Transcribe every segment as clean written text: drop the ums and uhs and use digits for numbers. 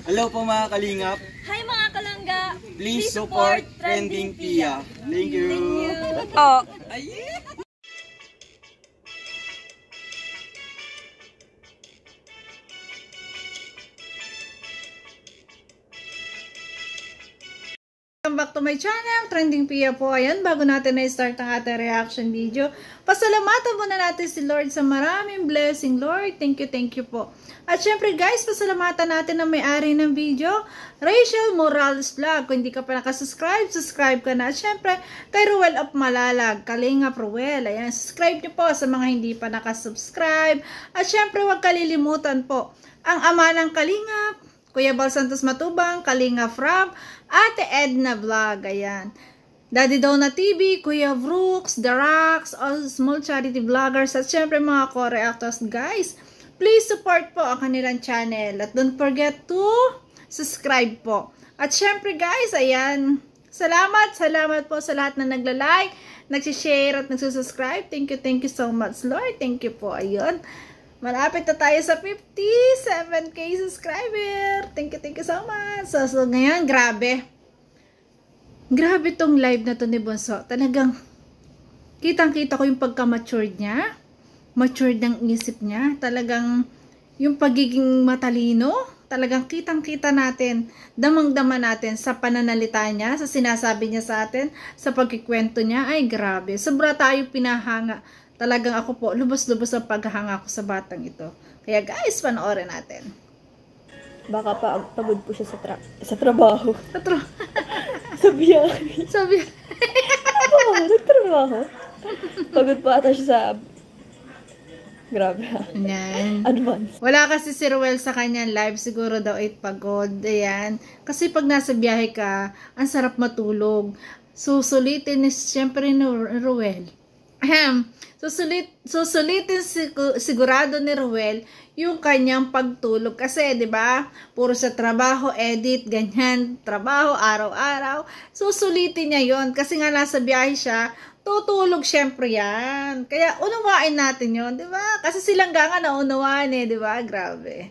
Hello po mga kalingap. Hi mga kalangga. Please support Trending Pia. Thank you. Oh. Welcome back to my channel, Trending Pia po. Ayan, bago natin na-start ang ating reaction video, pasalamatan muna natin si Lord sa maraming blessing. Lord, thank you po. At syempre guys, pasalamatan natin ang may-ari ng video, Rachel Morales Vlog. Kung hindi ka pa nakasubscribe, subscribe ka na. At syempre, kay Ruel of Malalag, Kalingap Ruel. Ayan, subscribe nyo po sa mga hindi pa nakasubscribe. At syempre, huwag kalilimutan po, ang ama ng Kalingap, Kuya Bal Santos Matubang, Kalingap Rob, Ate Edna Vlog, ayan. Daddy Donna TV, Kuya Brooks, The Rocks, all small charity vloggers, at syempre mga co-reactors, guys. Please support po ang kanilang channel. At don't forget to subscribe po. At syempre guys, ayan. Salamat po sa lahat na nagla-like, nagsishare at nagsusubscribe. Thank you so much, Lord. Thank you po, ayun. Malapit na tayo sa 57k subscriber. Thank you so much. So ngayon, grabe. Grabe tong live na to ni Bonso. Talagang, kitang-kita ko yung pagka-matured niya. Matured ng isip niya. Talagang, yung pagiging matalino. Talagang kitang-kita natin. Damang-dama natin sa pananalita niya, sa sinasabi niya sa atin, sa pagkikwento niya. Ay, grabe. Sobra tayo pinahanga. Talagang ako po, lubos-lubos ang paghahanga ko sa batang ito. Kaya guys, panoorin natin. Baka pagod po siya sa trabaho. Sa biyahe. Oo, nagtrabaho. Pagod pa ata siya sa... Grabe ha. Yan. Advance. Wala kasi si Ruel sa kanyang live. Siguro daw ay pagod. Ayan. Kasi pag nasa biyahe ka, ang sarap matulog. Susulitin is syempre ni Ruel. Susulitin sigurado ni Ruel yung kanyang pagtulog kasi 'di ba? Puro sa trabaho, edit, ganyan, trabaho araw-araw. Susulitin niya 'yon kasi nga nasa biyahe siya, tutulog syempre 'yan. Kaya unawain natin 'yon, 'di ba? Kasi silang nga naunawaan 'di ba? Grabe.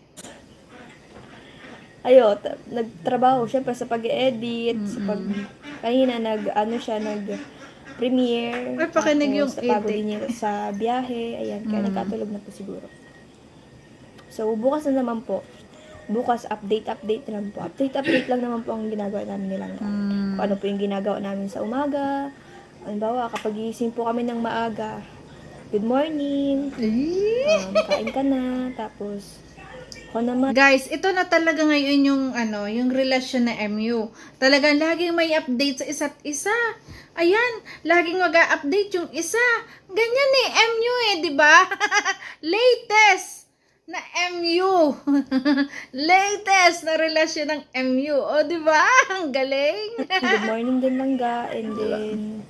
Ayo, nagtrabaho syempre sa pag-edit, sa kanina premiere. Ay, pakinig yung pagod din niya sa biyahe. Ayan, kaya nagkatulog na po siguro. So, bukas na naman po. Bukas, update lang po. Update lang naman po ang ginagawa namin nilang. Kung ano po yung ginagawa namin sa umaga. Halimbawa, kapag gising po kami ng maaga, good morning. Kain ka na. Tapos, ako naman. Guys, ito na talaga ngayon yung relasyon na MU. Talagang laging may update sa isa't isa. Ayan, laging mag-update yung isa. Ganyan MU di ba? Latest na MU. Latest na relasyon ng MU. O, di ba? Ang galing. Good morning din lang ga. And then,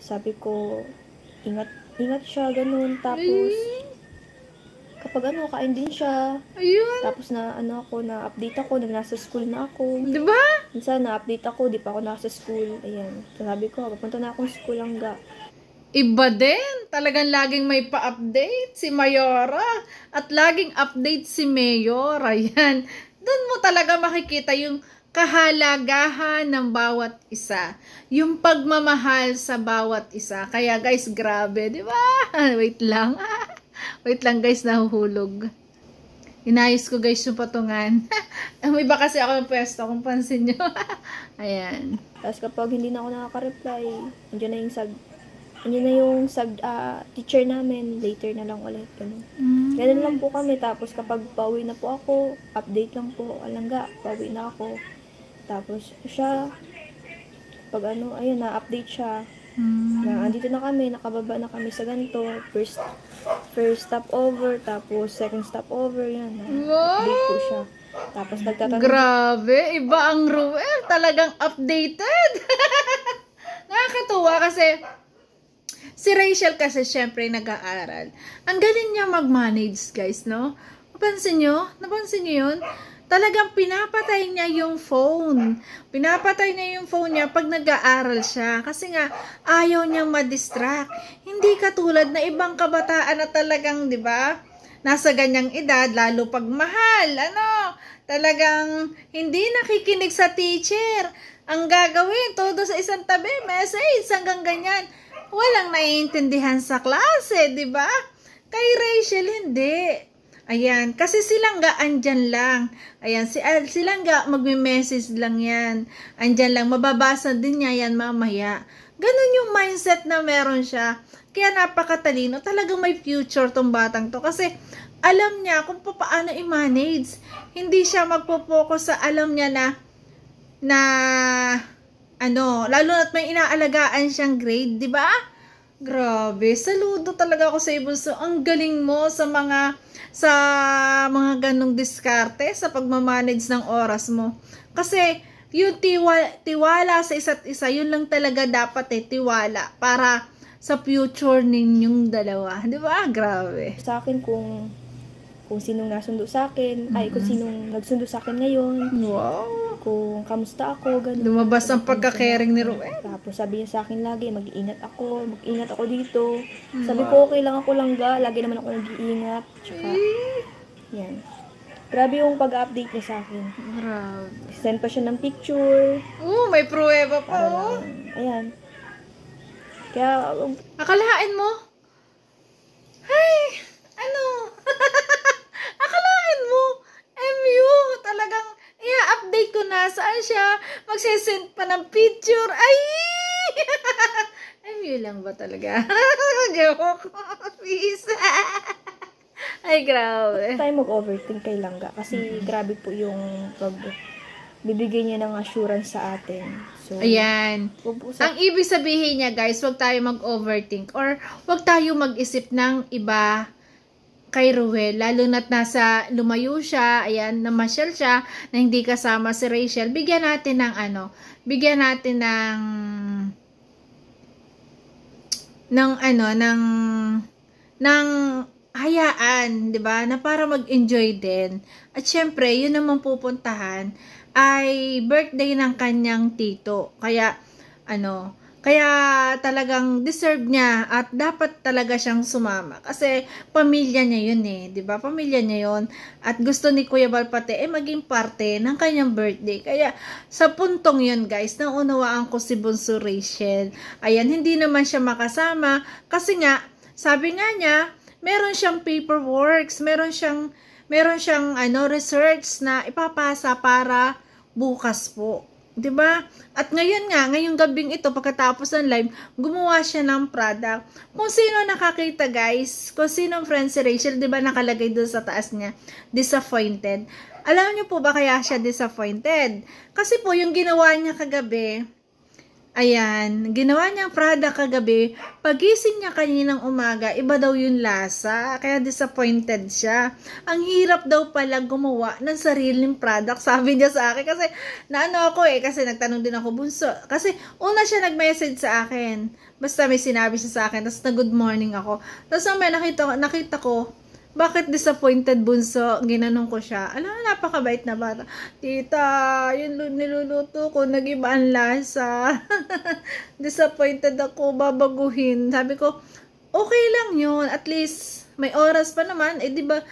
sabi ko, ingat siya, ganun. Tapos, kapag kain din siya. Ayun. Tapos na-update ako, nasa school na ako. Diba? Minsan na-update ako, di pa ako nasa school. Ayan. Sabi ko, papunta na akong school hangga. Iba din. Talagang laging may pa-update si Mayora. At laging update si Mayor. Ayan. Doon mo talaga makikita yung kahalagahan ng bawat isa. Yung pagmamahal sa bawat isa. Kaya guys, grabe. Diba? Wait lang. Wait lang guys, nahuhulog. Inayos ko guys yung patungan. May iba kasi ako ng pwesto kung pansin nyo. Ayan. Tapos kapag hindi na ako nakaka-reply, nandiyan na yung teacher namin, later na lang ulit. Ganun lang po kami. Tapos kapag pauwi na po ako, update lang po. Alangga, pauwi na ako. Tapos siya, pag ayun na-update siya. Andito na kami, nakababa na kami sa ganito. First stopover, tapos second stopover, yan. Update po siya. Tapos nagtatanong. Grabe, iba ang Ruel. Talagang updated. Nakakatuwa kasi si Rachel kasi syempre nag-aaral. Ang galing niya mag-manage guys, no? Napansin nyo yun? Talagang pinapatay niya yung phone. Pinapatay niya yung phone niya pag nag-aaral siya. Kasi nga, ayaw niyang ma-distract. Hindi katulad na ibang kabataan na talagang, di ba? Nasa ganyang edad, lalo pag mahal. Talagang hindi nakikinig sa teacher. Ang gagawin, todo sa isang tabi, message, hanggang ganyan. Walang naiintindihan sa klase, di ba? Kay Rachel, hindi. Ayan, kasi silang ga andyan lang. Ayan, silang ga magme-message lang yan. Andyan lang, mababasa din niya yan mamaya. Ganun yung mindset na meron siya. Kaya napakatalino. Talagang may future tong batang to. Kasi alam niya kung paano i-manage. Hindi siya magpo-focus sa alam niya lalo na't may inaalagaan siyang grade, di ba? Grabe, saludo talaga ako sa Ibunso. Ang galing mo sa mga ganong diskarte, sa pagmamanage ng oras mo. Kasi, yung tiwala sa isa't isa, yun lang talaga dapat tiwala para sa future ninyong dalawa. Di ba? Grabe. Sa akin kung sinong nasundo sa akin, kung sinong nagsundo sa akin ngayon. Wow. Kung kamusta ako, ganun. Lumabas ang pagka-caring ni Ruel. Tapos sabi niya sa akin lagi, mag-ingat ako dito. Sabi ko, okay lang ako langga, lagi naman ako nag-iingat. Tsaka, yan. Grabe yung pag-update niya sa akin. Grabe. Send pa siya ng picture. May pruweba pa, Para lang, ayan. Kaya, akalain mo? Ay, akalain mo? MU, talagang, i-update ko na saan siya. Magsisend pa ng picture. Ay! MU lang ba talaga? Joke. Please. Ay, grabe. tayo mag-overthink kay Langga. Kasi, grabe po yung bibigay niya ng assurance sa atin. So, ayan. Ang ibig sabihin niya, guys, wag tayo mag-overthink or wag tayo mag-isip ng iba kay Ruel, lalo na't lumayo siya, ayan, namasyal siya, na hindi kasama si Rachel. Bigyan natin ng hayaan, 'di ba? Na para mag-enjoy din. At syempre, yun naman pupuntahan ay birthday ng kanyang tito. Kaya talagang deserve niya at dapat talaga siyang sumama. Kasi pamilya niya yun 'di ba? Pamilya niya yun. At gusto ni Kuya Bal pati maging parte ng kanyang birthday. Kaya sa puntong yun, guys, naunawaan ko si Bunso Rachel. Ayan, hindi naman siya makasama kasi nga, sabi nga niya, meron siyang paperworks, meron siyang research na ipapasa para bukas po. 'Di ba? At ngayong gabing ito, pagkatapos ng live, gumawa siya ng product. Kung sino nakakita, guys, kung sino friend si Rachel, 'di ba nakalagay doon sa taas niya, disappointed. Alam niyo po ba kaya siya disappointed? Kasi po yung ginawa niya kagabi, ayan, ginawa niyang product kagabi, pagising niya kaninang umaga, iba daw yung lasa, kaya disappointed siya. Ang hirap daw pala gumawa ng sariling product, sabi niya sa akin, kasi kasi nagtanong din ako, Bunso, kasi una siya nag-message sa akin, basta may sinabi siya sa akin, tapos na-good morning ako, tapos may nakita ko, bakit disappointed, Bunso? Ginanong ko siya. Alam, napakabait na bata. Tita, yung niluluto ko, nag-iba ang lasa. Disappointed ako, babaguhin. Sabi ko, okay lang yun. At least, may oras pa naman. Di ba,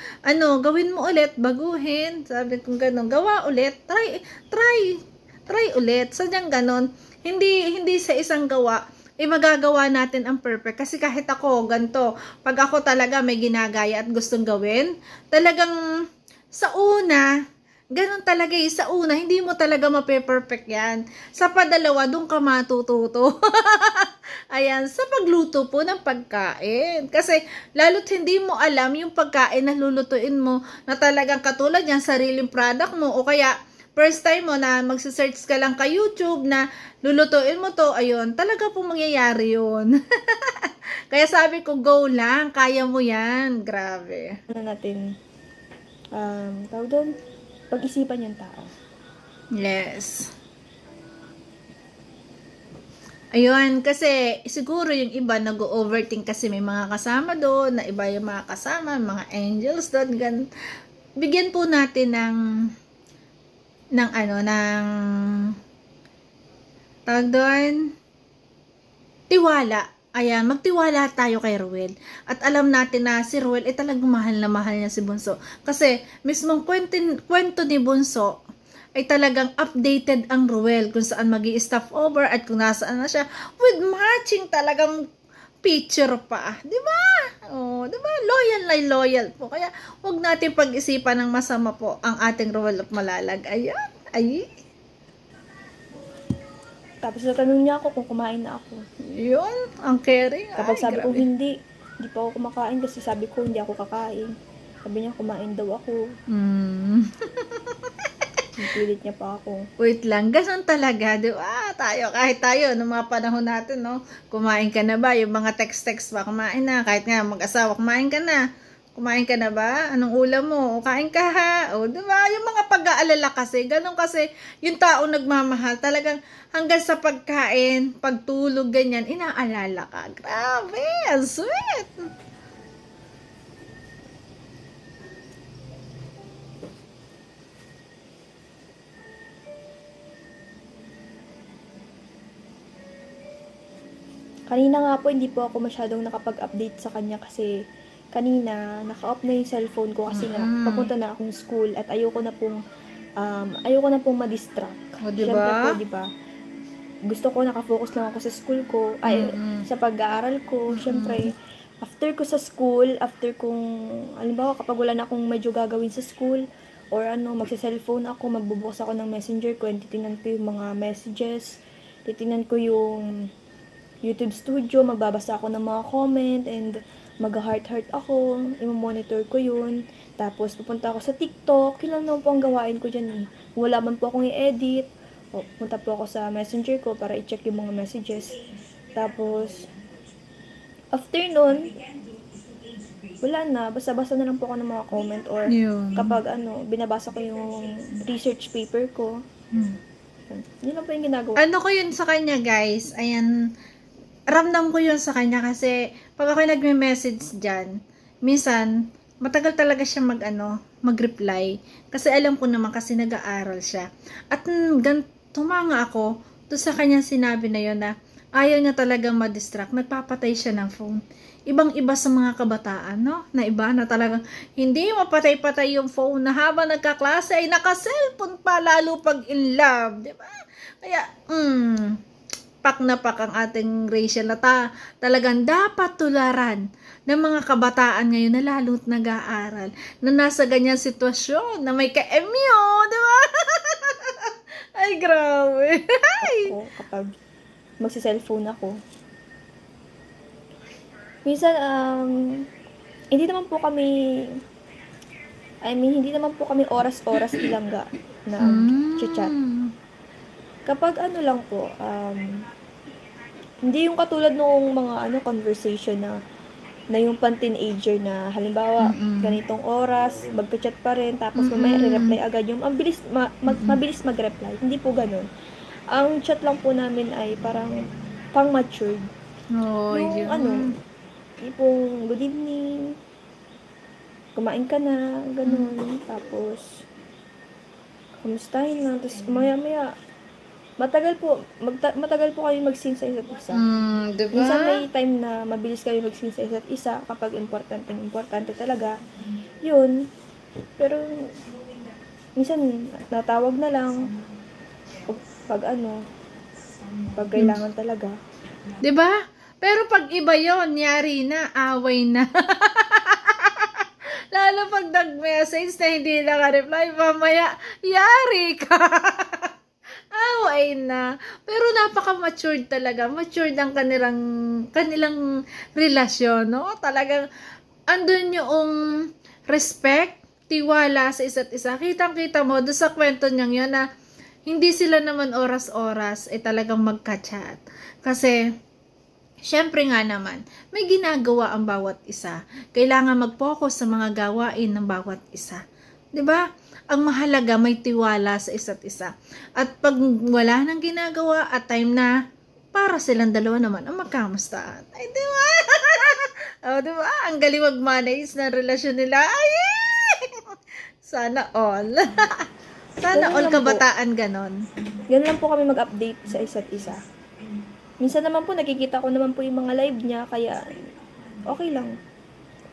gawin mo ulit, baguhin. Sabi ko gano'n, gawa ulit. Try ulit. Sadyang gano'n. Hindi sa isang gawa, magagawa natin ang perfect. Kasi kahit ako, ganito, pag ako talaga may ginagaya at gustong gawin, talagang sa una, ganun talaga sa una, hindi mo talaga mape-perfect yan. Sa padalawa, doon ka matututo. Ayan, sa pagluto po ng pagkain. Kasi, lalo't hindi mo alam yung pagkain na lulutuin mo, na talagang katulad yan, sariling product mo, o kaya, first time mo na magsisearch ka lang kay YouTube na lulutuin mo to, ayun, talaga pong mangyayari yun. Kaya sabi ko, go lang, kaya mo yan. Grabe. natin, tawag doon, pag-isipan yung tao. Yes. Ayun, kasi siguro yung iba nag-overthink kasi may mga kasama doon, na iba yung mga kasama, mga angels doon. Bigyan po natin ng tawag doon, tiwala. ayan, magtiwala tayo kay Ruel. At alam natin na si Ruel ay talagang mahal na mahal niya si Bunso. Kasi mismong kwento ni Bunso ay talagang updated ang Ruel kung saan magi-stop over at kung nasaan na siya with matching talagang picture pa. Di ba? Oh, di ba? Loyal po. Kaya wag natin pag-isipan ng masama po ang ating Ruel of Malalag. Ayan. Ay. Tapos natanong niya ako kung kumain na ako. Yun, ang caring. Kapag Ay, sabi ko grabe. hindi pa ako kumakain kasi sabi ko hindi ako kakain. Sabi niya kumain daw ako. Pilit niya pa ako. Wait lang, ganon talaga, di ba? Kahit tayo, noong mga panahon natin, no? Kumain ka na ba? Yung mga text ba, kumain na. Kahit nga mag-asawa, kumain ka na. Kumain ka na ba? Anong ulam mo? O, kain ka ha? O, di ba? Yung mga pag-aalala kasi, ganon kasi, yung tao nagmamahal, talagang hanggang sa pagkain, pagtulog, ganyan, inaalala ka. Grabe, ang sweet. Kanina nga po, hindi po ako masyadong nakapag-update sa kanya kasi kanina, naka-off na yung cellphone ko kasi nga, papunta na akong school at ayoko na pong ma-distract. O, diba? Siyempre po, diba? Gusto ko, nakafocus lang ako sa school ko, sa pag-aaral ko. Siyempre, after ko sa school, halimbawa, kapag wala na akong medyo gagawin sa school, or magsa-cellphone ako, magbubukas ako ng messenger ko, and titingnan ko yung mga messages, titingnan ko yung YouTube Studio, magbabasa ako ng mga comment, and mag-heart ako, i-monitor ko yun. Tapos, pupunta ako sa TikTok, yun lang naman po ang gawain ko dyan eh. Wala man po akong i-edit, punta po ako sa messenger ko para i-check yung mga messages. Tapos, after nun, wala na, basta-basta na lang po ako ng mga comment, or Yun. kapag binabasa ko yung research paper ko, yun lang po yung ginagawa. Ano ko yun sa kanya, guys? Ayan, ramdam ko yun sa kanya kasi pag ako nagme-message dyan, minsan, matagal talaga siya mag-reply. Kasi alam ko naman kasi nag-aaral siya. At tumanga ako doon sa kanya sinabi na yun na ayaw niya talagang ma-distract. Nagpapatay siya ng phone. Ibang-iba sa mga kabataan, no? Na iba na talagang hindi mapatay-patay yung phone na habang nagkaklase ay naka-cellphone pa lalo pag in love. Diba? Kaya, pak na pak ang ating Rachel na talagang dapat tularan ng mga kabataan ngayon na lalo't nag-aaral na nasa ganyan sitwasyon na may ka-emyo, di ba? Ay, grabe. Ako, kapag magsi-cellphone ako, minsan, hindi naman po kami oras-oras ilangga na chat. Kapag lang po, hindi yung katulad noong mga conversation na yung pan-teenager na halimbawa ganitong oras, magka-chat pa rin, tapos mamaya re-reply agad yung mabilis mag-reply. Hindi po ganun. Ang chat lang po namin ay parang pang-matured. Oh, yung tipong good evening, kumain ka na, ganun. Tapos, kamustahin lang. Tapos, maya-maya, matagal po kayo mag-sing sa isa't isa. Diba? Minsan may time na mabilis kayo mag-sing sa isa't isa kapag importante talaga. Yun. Pero, minsan, natawag na lang. Pag kailangan talaga. Diba? Pero pag iba yon, yari na, away na. Lalo pag nag-message na hindi naka-reply, mamaya, yari ka. Away na. Pero napaka-matured talaga. Matured ang kanilang relasyon, no? Talagang, andun yung respect, tiwala sa isa't isa. Kitang-kita mo, doon sa kwento niyang yun na, hindi sila naman oras-oras talagang magka-chat. Kasi, syempre nga naman, may ginagawa ang bawat isa. Kailangan mag-focus sa mga gawain ng bawat isa. 'Di ba? Ang mahalaga may tiwala sa isa't isa. At pag wala nang ginagawa at time na para silang dalawa naman ang magkamustahan. Ay, 'di ba? Oh, 'di ba? Ang galing mag-manage ng relasyon nila. Ay! Sana all. Sana all kabataan ganon. Ganun lang po kami mag-update sa isa't isa. Minsan naman po, nakikita ko naman po yung mga live niya, kaya okay lang.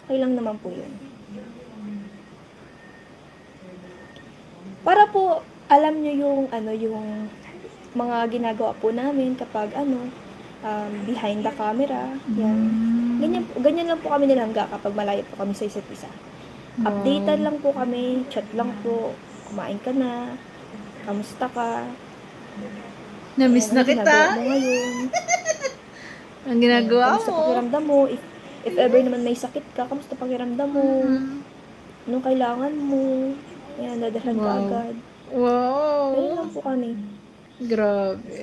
Okay lang naman po yun. Para po, alam nyo yung, yung mga ginagawa po namin kapag, behind the camera. Yan. Ganyan lang po kami nilangga kapag malayo po kami sa isa't isa. Updated lang po kami, chat lang po, kumain ka na, kamusta ka. Na-miss na kita. Ginagawa mo ngayon. Ang ginagawa Kamusta mo. pakiramdam mo? If ever naman may sakit ka, kamusta pakiramdam mo? Anong kailangan mo? Ayan, dadahan ka agad. Wow. Ganyan lang po kami. Grabe.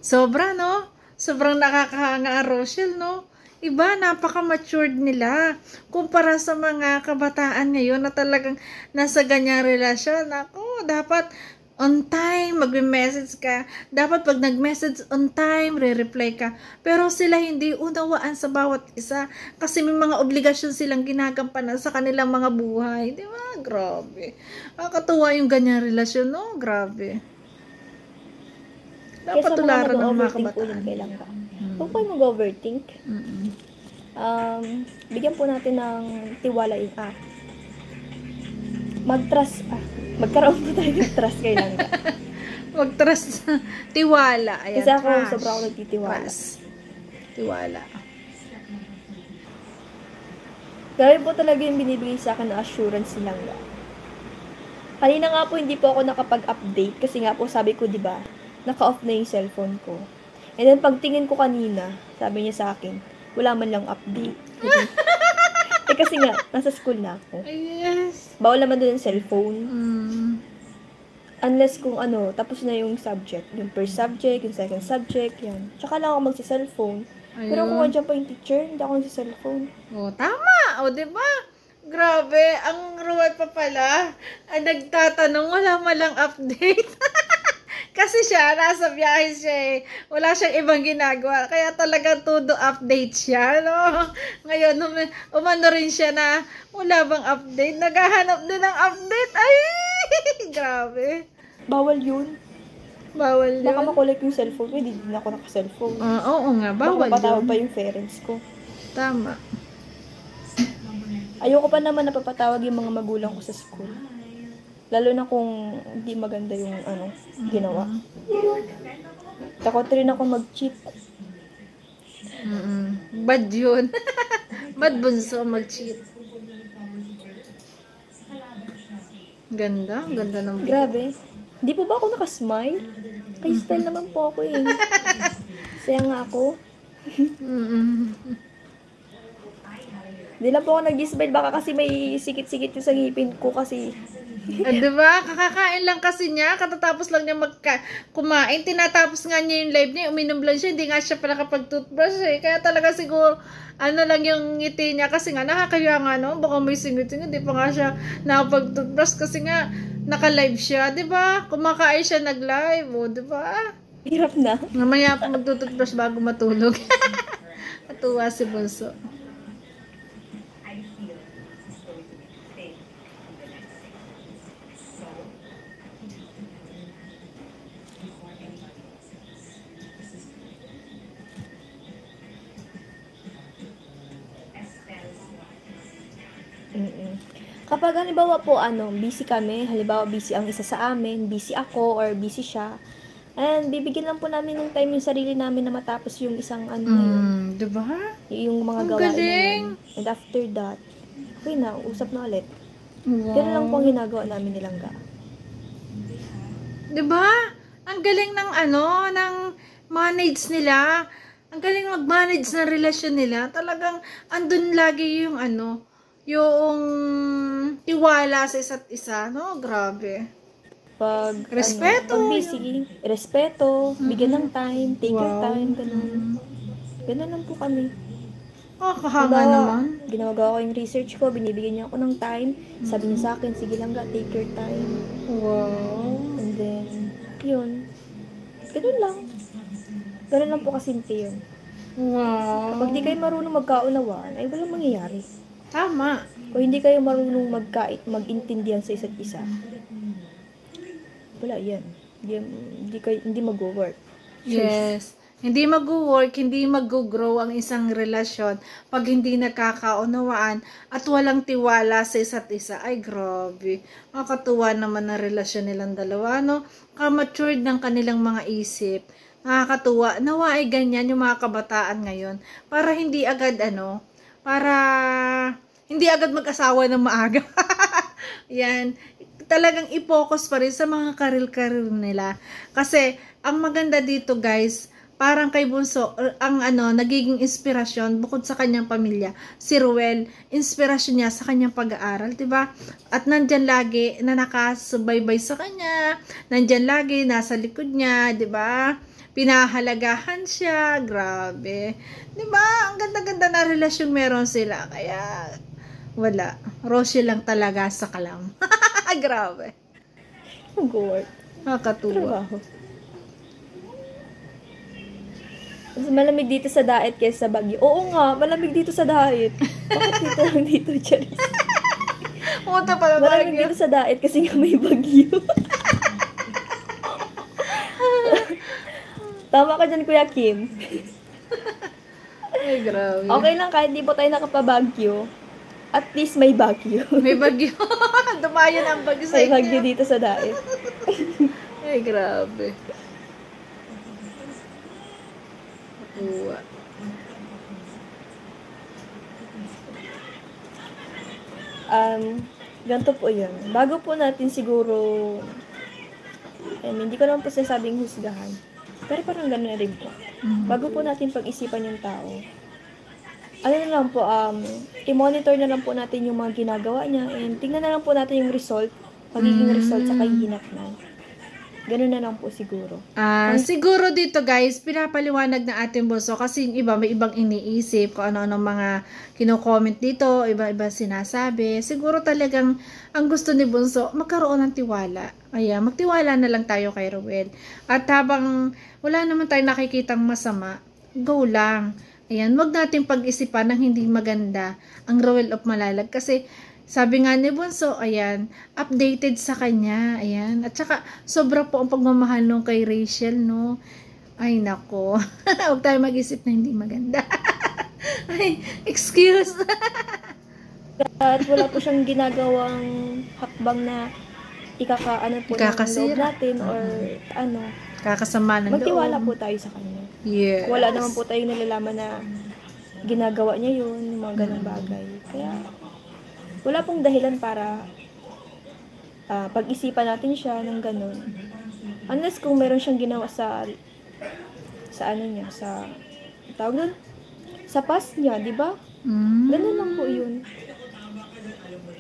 Sobra, no? Sobrang nakakahanga ang Rochelle, no? Iba, napaka-matured nila. Kumpara sa mga kabataan ngayon na talagang nasa ganyang relasyon. Ako, dapat on time, magme-message ka. Dapat pag nag-message on time, re-reply ka. Pero sila hindi unawaan sa bawat isa. Kasi may mga obligasyon silang ginagampanan sa kanilang mga buhay. Di ba? Grabe. Nakakatuwa yung ganyang relasyon, no? Grabe. Dapat tularan ng mga kabataan. Huwag kayo mag-overthink. Bigyan po natin ng tiwala yung mag-trust. Magkaroon po tayo ng trust kay Langga. Mag-trust. Tiwala. Ayan, Kasi ako, trust. sobra ako nagtitiwala. Trust. Tiwala. Grabe po talaga yung binibigay sa akin na assurance ni Langga. Kanina nga po, hindi po ako nakapag-update. Kasi nga po, sabi ko, di ba, naka-off na yung cellphone ko. And then, pagtingin ko kanina, sabi niya sa akin, wala man lang update. Kasi nga, nasa school na ako. Yes. Bawal naman doon ang cellphone. Unless kung tapos na yung subject. Yung first subject, yung second subject, yan. Tsaka lang ako magsa-cellphone. Pero kung andyan pa yung teacher, hindi ako magsa-cellphone. Oh, tama. O, diba? Grabe. Ang ruwal pa pala. Ang nagtatanong, wala malang update. Kasi siya, nasa biyahe siya eh. Wala siyang ibang ginagawa. Kaya talagang todo update siya, no? Ngayon, umano rin siya na wala bang update. Naghahanap din ng update. Ay! Grabe. Bawal yun. Bawal yun. Baka makulik yung cellphone ko, hindi din ako naka-cellphone. Oo nga, bawal Baka mapatawag yun. pa yung parents ko. Tama. Ayoko pa naman napapatawag yung mga magulang ko sa school. Lalo na kung hindi maganda yung ginawa. Takot rin ako mag-cheat. Bad yun. Bad bunso mag-cheat. Ganda. Ganda ng Grabe. Hindi po ba ako nakasmile? Kay style naman po ako eh. Saya nga ako. Hindi lang po ako nag-smile. Baka kasi may sikit-sikit yung sa ngipin ko kasi. Diba? Kakakain lang kasi niya. Katatapos lang niya kumain. Tinatapos nga niya yung live niya. Uminom lang siya. Hindi nga siya pala kapag-toothbrush eh. Kaya talaga siguro, lang yung ngiti niya. Kasi nga, nakakaya nga no. Baka may singit-singit. Di pa nga siya nakapag-toothbrush. Kasi nga, naka-live siya. Diba? Kumakain siya nag-live. O, diba? Hirap na. Mamaya pa mag-toothbrush bago matulog. Natuwa si Bunso. Kapag halimbawa po, busy kami, halimbawa busy ang isa sa amin, busy ako, or busy siya, and bibigyan lang po namin ng time yung sarili namin na matapos yung isang yun. Diba? Yung mga Ang gawain galing. namin. And after that, okay na, usap na ulit. Wow. Ganun lang po ang ginagawa namin ni Langga. Diba? Ang galing ng ng manage nila. Ang galing mag-manage ng relasyon nila. Talagang andun lagi yung yung tiwala sa isa't isa, no? Grabe. Pag Respeto. pag busy, respeto, bigyan ng time, take your time, ganun. Ganun lang po kami. Kahanga naman. Ginagawa ko yung research ko, binibigyan niya ako ng time. Sabi niya sa akin, sige lang ga, take your time. Wow. And then, yun. Ganun lang. Ganun lang po kasimple yun. Wow. Kapag di kayo marunong magkaunawaan, ay walang mangyayari. Tama. Kung hindi kayo marunong mag-intindihan sa isa't isa, wala yan. hindi mag-work. Yes. Hindi mag-work, hindi mag-grow ang isang relasyon pag hindi nagkakaunawaan at walang tiwala sa isa't isa. Ay, grabe. Makakatuwa naman ang relasyon nilang dalawa, no? Ka-matured ng kanilang mga isip. Nakakatuwa. Nawa ay ganyan yung mga kabataan ngayon. Para hindi agad, para hindi agad mag-asawa ng maaga. Yan. Talagang i-focus pa rin sa mga karir-karir nila. Kasi, ang maganda dito, guys, parang kay Bunso, ang nagiging inspirasyon bukod sa kanyang pamilya, si Ruel, inspirasyon niya sa kanyang pag-aaral, 'di ba? At nandyan lagi na nakasubaybay sa kanya, nandyan lagi nasa likod niya, 'di ba? Pinahalagahan siya, grabe. 'Di ba? Ang ganda-ganda na relasyon meron sila. Kaya wala, Rosie lang talaga sa kalam. Grabe. Mag-work. Nakakatuwa. Trabaho. Mas malamig dito sa Daet kaysa sa Baguio. Oo nga, malamig dito sa Daet. Bakit dito lang dito, Charis? Pumunta pala Malamig dito sa Daet kasi nga may Baguio. Tama ka dyan, Kuya Kim. Ay, grabe. Okay lang kahit di po tayo nakapabagyo. At least may Baguio. May bagyo. Dumayo na ang bagyo sa May inyo. Baguio dito sa Daet. Ay, grabe. Uwa. Ganito po yun. Bago po natin siguro, hindi ko naman po sinasabing husgahan. Pero parang gano'n na rin po. Bago po natin pag-isipan yung tao, ano na lang po, i-monitor na lang po natin yung mga ginagawa niya and tingnan na lang po natin yung result, magiging result sa kahihinatnan. Ganun na lang po siguro. Siguro dito guys, pinapaliwanag na ating Bunso kasi yung iba may ibang iniisip kung ano-ano mga kino-comment dito, iba-iba sinasabi. Siguro talagang ang gusto ni Bunso, magkaroon ng tiwala. Ayan, magtiwala na lang tayo kay Ruel. At habang wala naman tayong nakikitang masama, go lang. Ayan, wag nating pag-isipan ng hindi maganda ang Ruel of Malalag kasi sabi nga ni Bunso, ayan, updated sa kanya, ayan. At saka, sobra po ang pagmamahal nung kay Rachel, no? Ay, nako. Huwag tayo mag-isip na hindi maganda. Ay, excuse. At wala po siyang ginagawang hakbang na ikakaano po ng loob natin or Kakasama ng magtiwala loob. po tayo sa kanya. Yes. Wala naman po tayong nalalaman na ginagawa niya yun, yung mga ganong bagay. Kaya, wala pong dahilan para pag-isipan natin siya ng ganun. Unless kung meron siyang ginawa sa ano niya, sa tawag doon, sa past niya, di ba? Ganun lang po yun.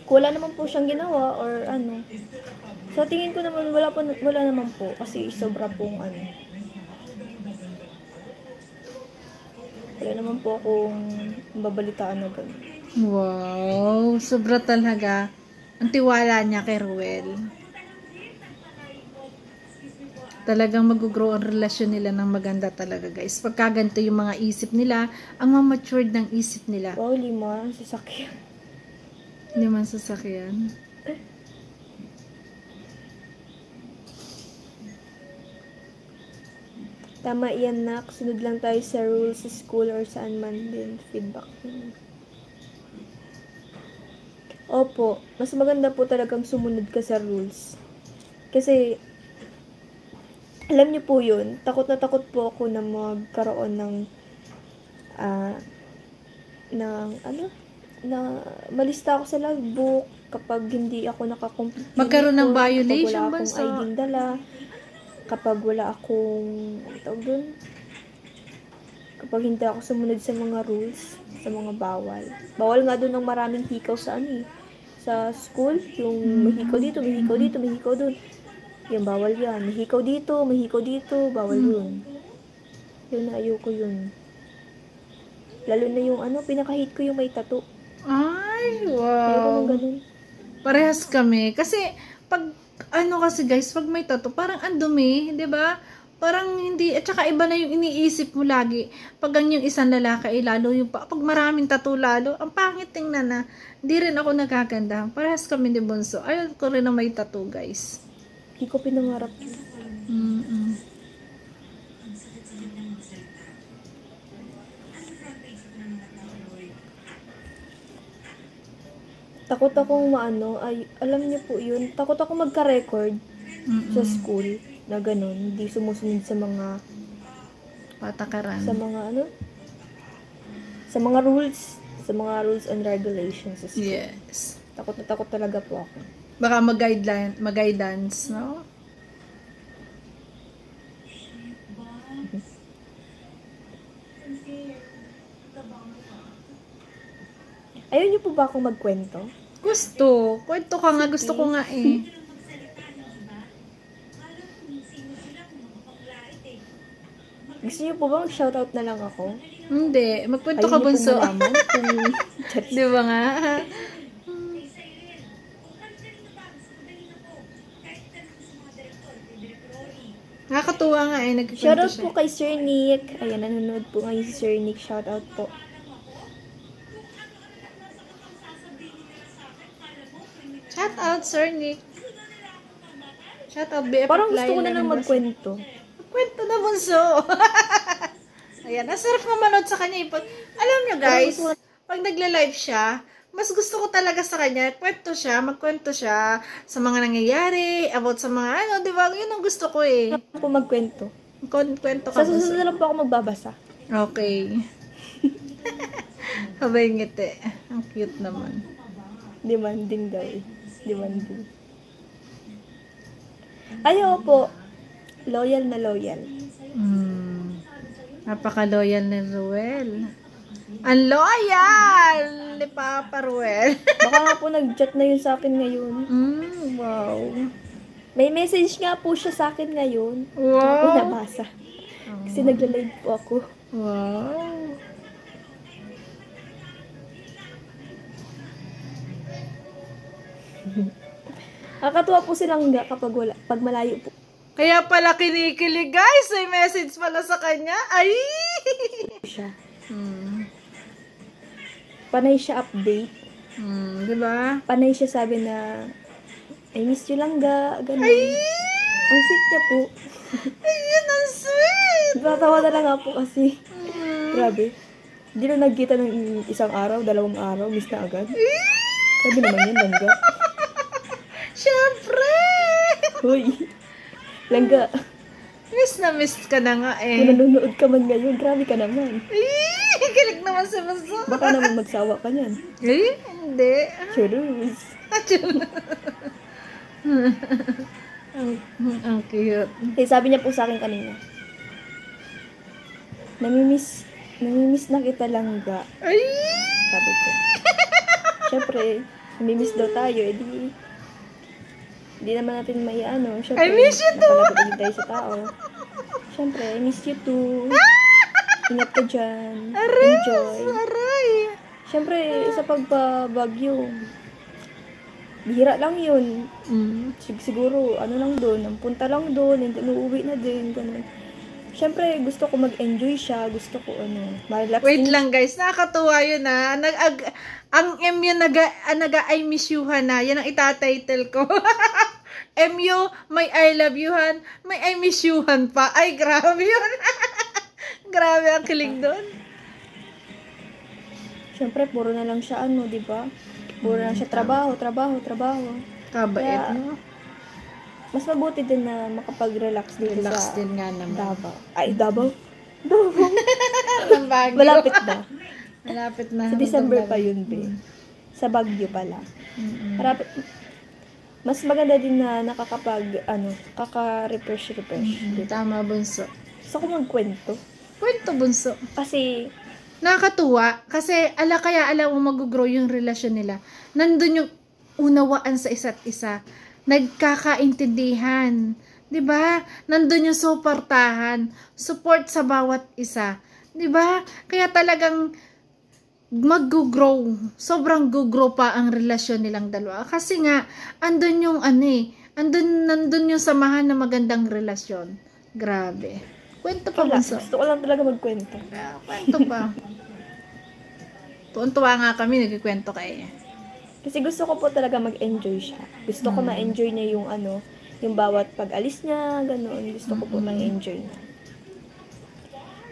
Kung wala naman po siyang ginawa or ano. Sa tingin ko naman, wala naman po kasi sobra pong wala naman po akong babalitaan na ganun. Wow, sobra talaga ang tiwala niya kay Ruel. Talagang mag-grow ang relasyon nila ng maganda talaga, guys. Pagka ganito yung mga isip nila, ang matured ng isip nila. Wow, 5, sasakyan. Hindi man sasakyan. Tama yan, nak. Sunod lang tayo sa rules sa school or saan man din. Feedback din. Opo, mas maganda po talagang sumunod ka sa rules. Kasi, alam niyo po yun, takot na takot po ako na magkaroon ng na malista ako sa logbook kapag hindi ako nakakomplete. Magkaroon ng violation ba? Kapag wala akong ID dala, kapag wala akong, tawag dun, kapag hindi ako sumunod sa mga rules, sa mga bawal. Bawal nga dun ng maraming hikaw sa sa school, yung mahikaw dito, mahikaw dito, mahikaw dun. Yan, bawal yan. Mahikaw dito, bawal yun. Yun, ayoko yun. Lalo na yung pinaka-hate ko yung may tattoo. Ay, Ayoko wow. nang ganun. Parehas kami. Kasi, kasi guys, pag may tattoo, parang andumi, di ba? Parang hindi, at saka iba na yung iniisip mo lagi. Pag yung isang lalaki, lalo yung, pag maraming tattoo lalo, ang pangit tingnan na. Hindi rin ako nagaganda. Parehas kami ni Bunso. Ayaw ko rin na may tattoo, guys. Hindi ko pinangarap yun. Mm-mm. Takot akong maano, ay, alam niyo po yun, takot ako magka-record sa school na ganun, hindi sumusunod sa mga Patakaran. ano, sa mga rules and regulations sa school. Yes. Takot na takot talaga po ako. Baka mag-guidance, no? Ayaw niyo po ba akong magkwento? Gusto. Kwento ka nga. Gusto ko nga eh. Gusto niyo po ba mag-shoutout na lang ako? Hindi. Magkwento Ayaw ka, niyo bunso. po malaman kung... Di ba nga? Nakakatuwa nga eh. Nagkikwento Shoutout siya. po kay Sir Nick. Ayan, nanonood po ngayon si Sir Nick. Shoutout po. Shout out, Sir Nick. Shout out, BF. Parang gusto ko Laila na lang ng Bunso. magkwento. Kwento na, bunso. Ayan, nasarap nga manood sa kanya. Alam nyo guys, pag nagla-live siya, mas gusto ko talaga sa kanya, magkwento siya sa mga nangyayari, about sa mga ano, di ba? Yun ang gusto ko eh. Ako magkwento. Kwento ka, Sa bunso. susunod na lang po ako magbabasa. Okay. Habay ngiti. Ang cute naman. Demanding daw eh. Demanding. Ayaw po. Loyal na loyal. Napaka-loyal ni Ruel. Ang loyal ni Papa Ruel. Baka nga po nag-chat na yun sa akin ngayon. Wow. May message nga po siya sa akin ngayon. Ako Wow. nabasa. Kasi nagla-live po ako. Wow. Nakakatuwa po silang pag malayo po Kaya pala kinikilig guys. May message pala sa kanya. Ay! siya. Panay siya update. Di ba? Panay siya sabi na, I miss you lang ga. Ganun. Ang sweet niya po. Ayun, ang sweet! Tatawa na lang nga po kasi. Grabe. Hindi na nagkita ng isang araw, 2 araw, miss na agad. Sabi naman yun, langga. Siyempre! Hoy, langga. Miss ka na nga Kung eh. nanonood ka man ngayon, grabe ka naman. Kilig naman si Bunso. Baka naman magsawa ka niyan. Hindi. Churus. Ang cute. Eh, sabi niya po sa akin kanina, namimiss na kita langga. Ay! Sabi ko. Siyempre, namimiss daw tayo, edi hindi naman natin may ano. Siyempre, I miss you too! napalapit din tayo sa tao. Siyempre, I miss you too. Ingat ka dyan. Enjoy. Aray! Siyempre, sa pagpabagyo, bihira lang yun. Siguro, ano lang doon, ang punta lang doon, and then uuwi na din, ganun. Siyempre, gusto ko mag-enjoy siya, gusto ko, malapit Wait din. lang guys, nakakatuwa yun ha. Ang M yun, I miss you ha na. Yan ang itatitle ko. MU, may I love you han, may I miss you han pa. Ay, grabe yun. Grabe ang kilig doon. Siyempre, puro na lang siya, di ba? Puro na lang siya trabaho. Kabait, Kaya, no? Mas mabuti din na makapag-relax dito Relax sa din nga naman. Davao. Ay, Davao? Davao. Ang Baguio. Malapit na. Malapit na. Sa December pa yun, be. Sa Baguio pala. Malapit. Mas maganda din na kaka-refresh. Tama, Bunso. Gusto ko magkwento. Kwento, Bunso. Kasi, Nakakatuwa kasi kaya alam mo mag-grow yung relasyon nila. Nandun yung unawaan sa isa't isa. Nagkakaintindihan. 'Di ba? Nandun yung suportahan, support sa bawat isa. 'Di ba? Kaya talagang mag-grow. Sobrang go-grow pa ang relasyon nilang dalawa. Kasi nga andun yung nandun yung samahan na magandang relasyon. Grabe. Kwento pa, wala. Bunso. Gusto ko lang talaga magkwento. Kwento pa. Tuwan-tuwa nga kami, nagkikwento kayo. Kasi gusto ko po talaga mag-enjoy siya. Gusto ko ma-enjoy niya Yung bawat pag-alis niya, gano'n. Gusto ko po ma-enjoy na.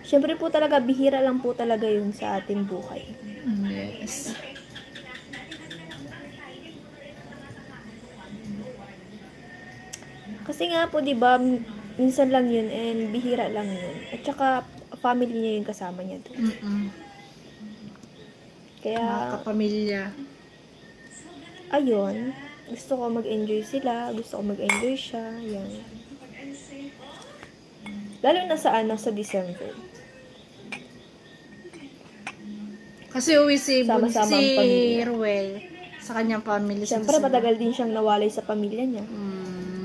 Siyempre po talaga, bihira lang po talaga yun sa ating buhay. Yes. Kasi nga po, di ba, minsan lang yun and bihira lang yun. At saka, family niya yung kasama niya doon. Kaya, Mga kapamilya. ayun, gusto ko mag-enjoy sila, gusto ko mag-enjoy siya, yan. Lalo na sa December. Kasi uwi si Sama-sama ang pamilya. Ruel sa kanyang family. Siyempre, matagal din siyang nawalay sa pamilya niya.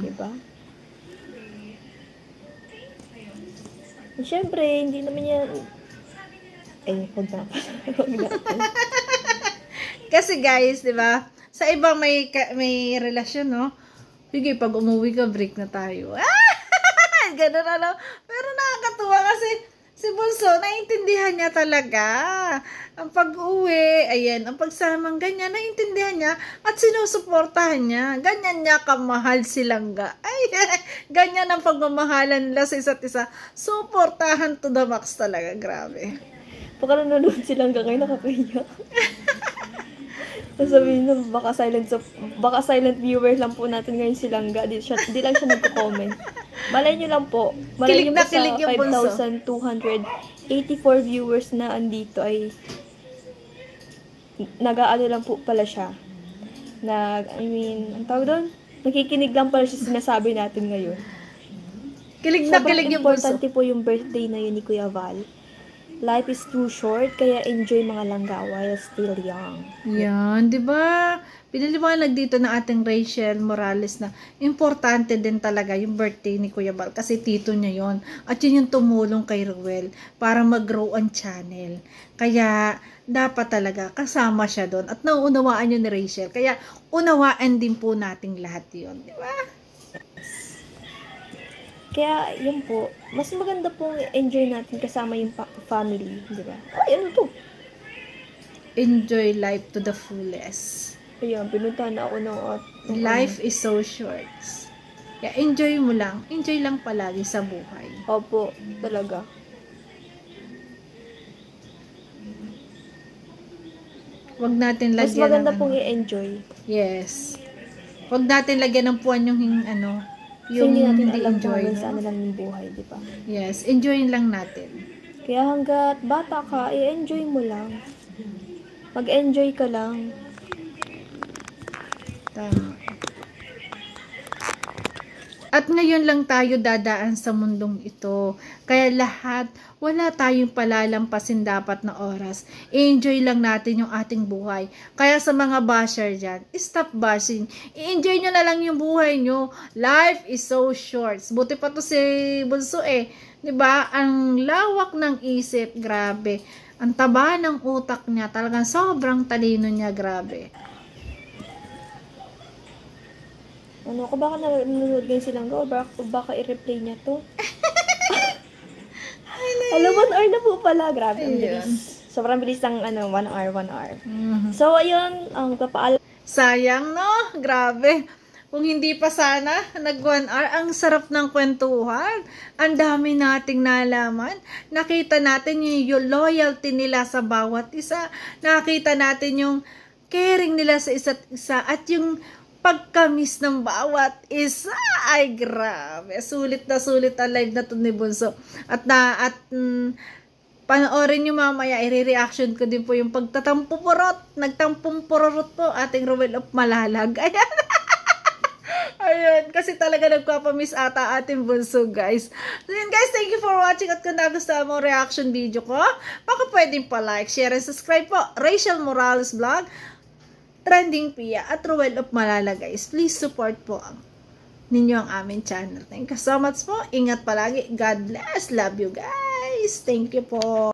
Diba? Siyempre, hindi naman niya... huwag na. Huwag na. Kasi guys, di ba? Sa ibang may relasyon, no? Sige, pag umuwi ka, break na tayo. Ganun ano. Pero nakakatuwa kasi si Bunso, naiintindihan niya talaga. Ang pag-uwi, ayan, ang pagsamang ganyan, naiintindihan niya at sinusuportahan niya. Ganyan niya kamahal si Langga. Ay, ganyan ang pagmamahalan nila sa isa't isa. Suportahan to the max talaga. Grabe. Pagka nanonood silang kayo, nakakahiya. Sasabihin na, baka silent viewer lang po natin ngayon si Langga. Di lang siya nagko-comment. Malay nyo lang po. Malay nyo po sa 5,284 viewers na andito ay nag-aano lang po pala siya. Ang tawag doon? Nakikinig lang pala siya sinasabi natin ngayon. Kilig na kilig yung Bunso. Importante po yung birthday na yun ni Kuya Val. Life is too short, kaya enjoy mga langga while still young. Yan, di ba? Pinaliwanag dito ng ating Rachel Morales na importante din talaga yung birthday ni Kuya Val kasi tito niya yon. At yun yung tumulong kay Ruel para mag-grow ang channel. Kaya dapat talaga kasama siya doon at nauunawaan yun ni Rachel. Kaya unawaan din po nating lahat yun. Di ba? Kaya, yun po, mas maganda pong enjoy natin kasama yung family, di ba? Ay, ano to? Enjoy life to the fullest. Ayan, pinuntahan na ako ng Life is so short. Kaya enjoy mo lang. Enjoy lang palagi sa buhay. Opo, talaga. Huwag natin lagyan Mas maganda ng pong i-enjoy. Yes. Huwag natin lagyan ng puwan yung Kasi hindi natin alam enjoy. kung saan lang yung buhay, di ba? Yes, enjoyin lang natin. Kaya hanggat bata ka, i-enjoy mo lang. Mag-enjoy ka lang. Tama. At ngayon lang tayo dadaan sa mundong ito. Kaya lahat, wala tayong palalampasin dapat na oras. I-enjoy lang natin yung ating buhay. Kaya sa mga basher dyan, stop bashing. I-enjoy nyo na lang yung buhay nyo. Life is so short. Buti pa to si Bunso Diba? Ang lawak ng isip, grabe. Ang taba ng utak niya, talagang sobrang talino niya, grabe. Ano, kung baka nanonood ngayon silang go, baka i-replay niya to. Alam, 1 hour na po pala. Grabe, ang bilis. Sobrang bilis ng 1 hour. So, ayun, Sayang, no? Grabe. Kung hindi pa sana, nag 1 hour, ang sarap ng kwentuhan. Ang dami nating nalaman. Nakita natin yung loyalty nila sa bawat isa. Nakita natin yung caring nila sa isa't isa. At yung pagkamis ng bawat isa. Ay, grabe. Sulit ang live na to ni Bunso. At panoorin nyo mamaya, i-reaction ko din po yung pagtatampupurot. Nagtampupurot po ating Ruel of Malalag. Ayan. Ayun, kasi talaga nagpapamiss ata ating Bunso, guys. So yun, guys, thank you for watching. At kung nagustuhan mo reaction video ko, baka pwedeng pa-like, share, and subscribe po. Rachel Morales Vlog, Trending Pia, at Ruel of Malala, guys. Please support po ninyo ang aming channel. Thank you so much po. Ingat palagi. God bless. Love you, guys. Thank you po.